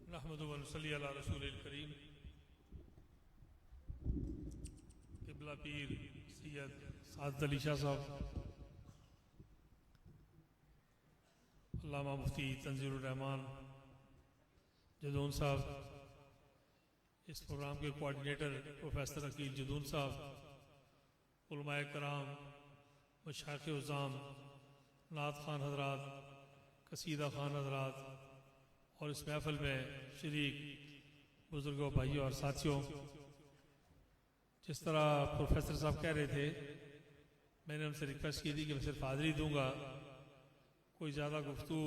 नहमदु व नसल्ली अला रसूलिल करीम। किबला पीर सैयद सादत अली शाह साहब, अल्लामा मुफ्ती तंजीरुर रहमान जदून साहब, इस प्रोग्राम के कोऑर्डिनेटर प्रोफेसर अकील जदून साहब, उलमाए कराम, मशाइख उज़्ज़ाम, नात खान हजरात, कसीदा खान हजरात और इस महफिल में शरीक बुजुर्गों, भाइयों और साथियों, जिस तरह प्रोफेसर साहब कह रहे थे, मैंने उनसे रिक्वेस्ट की थी कि मैं सिर्फ हाज़िरी दूंगा, कोई ज़्यादा गुफ्तगू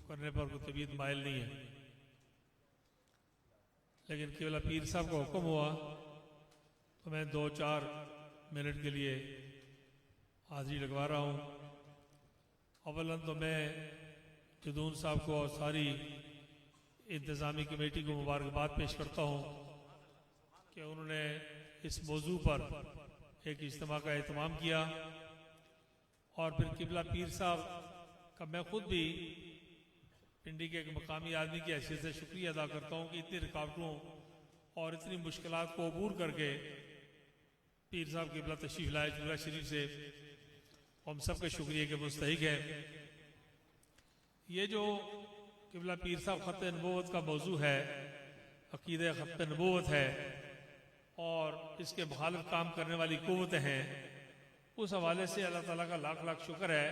करने पर कोई तबीयत माइल नहीं है। लेकिन केवल पीर साहब का हुक्म हुआ तो मैं 2-4 मिनट के लिए हाज़िरी लगवा रहा हूँ। अवलन तो मैं जदून साहब को और सारी इंतज़ामी कमेटी को मुबारकबाद पेश करता हूँ कि उन्होंने इस मौजू पर एक इज्तिमा का एहतमाम किया। और फिर किबला पीर साहब का मैं खुद भी पिंडी के एक मकामी आदमी की हैसियत से शुक्रिया अदा करता हूँ कि इतनी रुकावटों और इतनी मुश्किलात को अबूर करके पीर साहब किबला तशरीफ लाए जुरा शरीफ से, हम सब के शुक्रिया के मुस्तहिक है। ये जो किबला पीर साहब ख़त नबूवत का मौजू है, अक़ीदे ख़त नबूवत है और इसके मुखालिफ काम करने वाली क़ुव्वतें हैं, उस हवाले से अल्लाह ताला का लाख लाख शुक्र है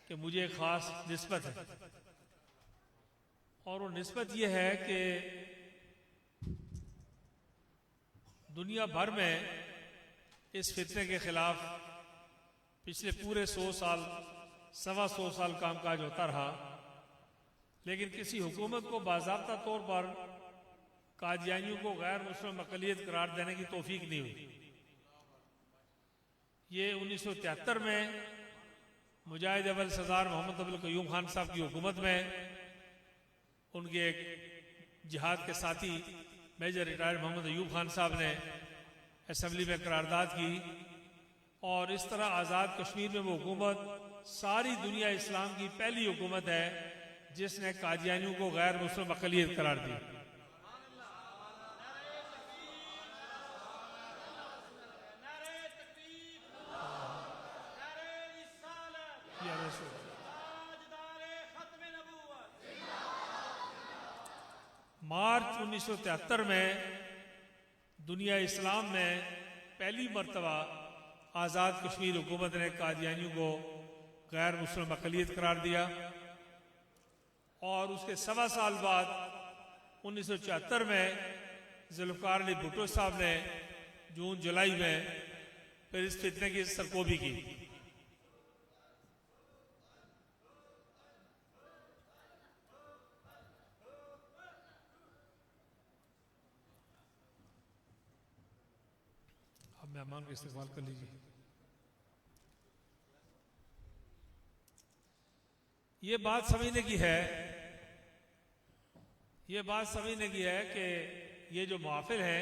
कि मुझे एक ख़ास निस्बत है। और वो निस्बत ये है कि दुनिया भर में इस फितने के ख़िलाफ़ पिछले पूरे 100 साल, 125 साल कामकाज होता रहा, लेकिन किसी हुकूमत को बाज़ाब्ता तौर पर कादियानियों को गैर मुस्लिम अक़लियत करार देने की तौफीक नहीं हुई। ये 1973 में मुजाहिद अव्वल सरदार मोहम्मद अब्दुल क़य्यूम खान साहब की हुकूमत में उनके एक जिहाद के साथी मेजर रिटायर्ड मोहम्मद अयूब खान साहब ने असम्बली में करारदाद की और इस तरह आज़ाद कश्मीर में वो हुकूमत सारी दुनिया इस्लाम की पहली हुकूमत है जिसने कादियानियों को गैर मुस्लिम अक़लियत करार दी। मार्च 1973 में दुनिया इस्लाम में पहली मरतबा आज़ाद कश्मीर हुकूमत ने कादियानियों को गैर मुस्लिम अक़लियत करार दिया और उसके 1.25 साल बाद 1974 में ज़ुल्फ़िकार अली भुट्टो साहब ने जून जुलाई में फिर इस फितने की सरकोबी की। अब मेहमान का इस्तेमाल कर लीजिए। ये बात समझने की है, ये बात समझने की है कि ये जो महफिल है,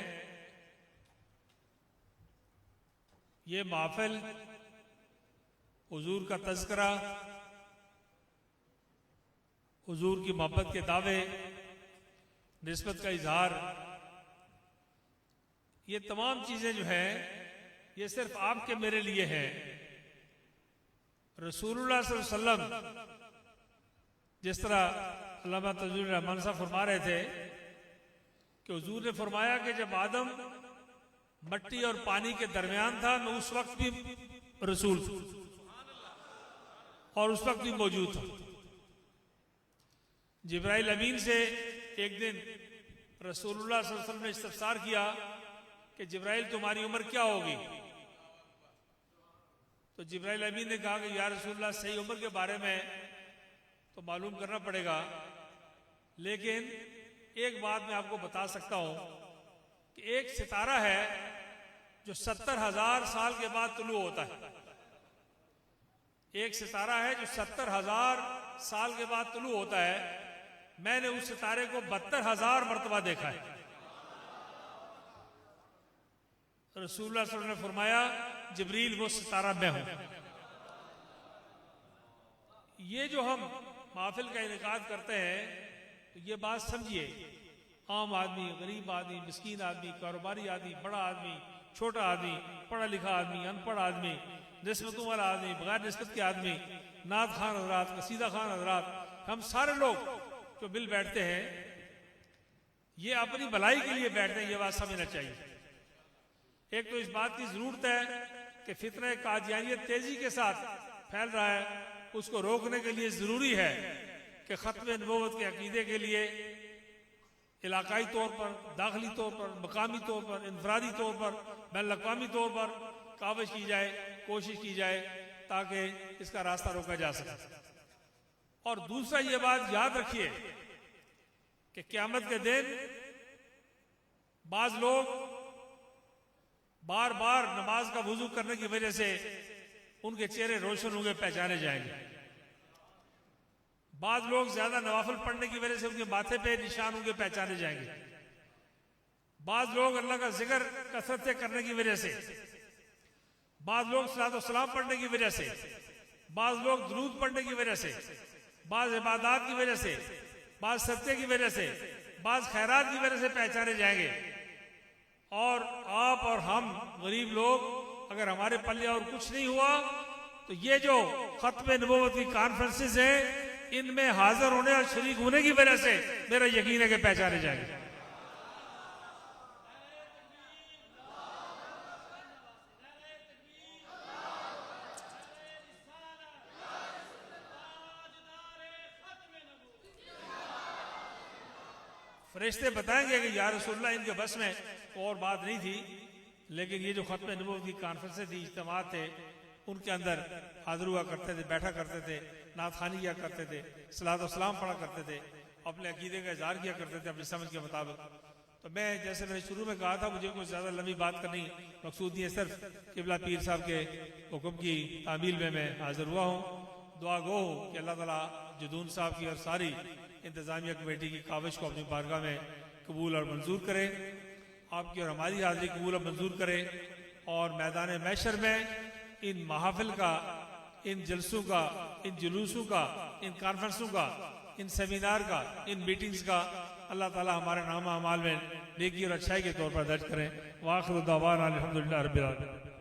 ये महफिल हुजूर का तज़किरा, हुजूर की मोहब्बत के दावे, निस्बत का इजहार, ये तमाम चीज़ें जो हैं ये सिर्फ आपके मेरे लिए हैं। रसूलुल्लाह सल्लल्लाहु अलैहि वसल्लम जिस तरह अल्लामा तंजीरुर रहमान साहब फरमा रहे थे कि हुजूर ने फरमाया कि जब आदम मट्टी और पानी के दरमियान था, मैं उस वक्त भी रसूल था और उस वक्त भी मौजूद था। जिब्राइल अमीन से एक दिन रसूलुल्लाह सल्लल्लाहु अलैहि वसल्लम ने इस्तफसार किया कि जिब्राइल तुम्हारी उम्र क्या होगी? तो जिब्राइल अमीन ने कहा कि या रसूलुल्लाह, सही उम्र के बारे में तो मालूम करना पड़ेगा, लेकिन एक बात मैं आपको बता सकता हूं कि एक सितारा है जो 70,000 साल के बाद तुलू होता है। एक सितारा है जो 70,000 साल के बाद तुलू होता है। मैंने उस सितारे को 72,000 मरतबा देखा है। रसूलुल्लाह सल्लल्लाहु अलैहि वसल्लम ने फरमाया, जिब्रील वो सितारा मैं हूं। ये जो हम महफिल का इनेकाद करते हैं, तो ये बात समझिए, आम आदमी, गरीब आदमी, मिस्कीन आदमी, कारोबारी आदमी, बड़ा आदमी, छोटा आदमी, पढ़ा लिखा आदमी, अनपढ़ आदमी, निस्बतों वाला आदमी, बगैर निस्बत के आदमी, नात खान हजरात, कसीदा खान हजरात, हम सारे लोग जो मिल बैठते हैं ये अपनी भलाई के लिए बैठते हैं। ये बात समझना चाहिए। एक तो इस बात की जरूरत है कि फितने कादियानियत तेजी के साथ फैल रहा है, उसको रोकने के लिए जरूरी है कि खत्म नबूवत के अकीदे के लिए इलाकाई तौर पर, दाखिली तौर पर, मकामी तौर पर, इनफरादी तौर पर, बैनुल-अक़वामी तौर पर काविश की जाए, कोशिश की जाए ताकि इसका रास्ता रोका जा सके। और दूसरा ये बात याद रखिए कि क़यामत के दिन बाज लोग बार बार नमाज का वुजू करने की वजह से उनके चेहरे रोशन होंगे, पहचाने जाएंगे। बाज लोग ज्यादा नवाफिल पढ़ने की वजह से उनके माथे पे निशान होंगे, पहचाने जाएंगे। बाज लोग अल्लाह का जिक्र कसरत से करने की वजह से, बाज लोग सलात व सलाम पढ़ने की वजह से, बाज लोग दुरूद पढ़ने की वजह से, बाज इबादत की वजह से, बाज सत्य की वजह से, बाज खैरात की वजह से पहचाने जाएंगे। और आप और हम गरीब लोग अगर हमारे पल्ले और कुछ नहीं हुआ तो ये जो खत्म नबूवत की कॉन्फ्रेंसेस हैं इनमें हाजिर होने और शरीक होने की वजह से मेरा यकीन है कि पहचाने जाएंगे। फरिश्ते बताएंगे कि या रसूलल्लाह इनके बस में और बात नहीं थी, लेकिन ये जो खत्म नबूवत की कॉन्फ्रेंसें थी, इज्तिमात थे, उनके अंदर हाजिर हुआ करते थे, बैठा करते थे, नात खानी किया करते थे, सलात व सलाम पढ़ा करते थे, अपने अकीदे का इजहार किया करते थे अपनी समझ के मुताबिक। तो मैं जैसे मैंने शुरू में कहा था, मुझे कोई ज़्यादा लंबी बात करनी मकसूद नहीं है, सिर्फ क़िबला पीर साहब के हुक्म की तामील में मैं हाजिर हुआ हूँ। दुआ गो कि अल्लाह ताला जदून साहब की और सारी इंतज़ामिया कमेटी की काविश को अपनी बारगाह में कबूल और मंजूर करे, आपकी और हमारी हाजिरी कबूल और मंजूर करे, और मैदान महशर में इन महाफिल का, इन जलसों का, इन जुलूसों का, इन कॉन्फ्रेंसों का, इन सेमिनार का, इन मीटिंग्स का अल्लाह ताला हमारे नाम अमाल में नेकी और अच्छाई के तौर पर दर्ज करें। वाखिर दावाना अल्हम्दुलिल्लाह रब्बिल आलमीन।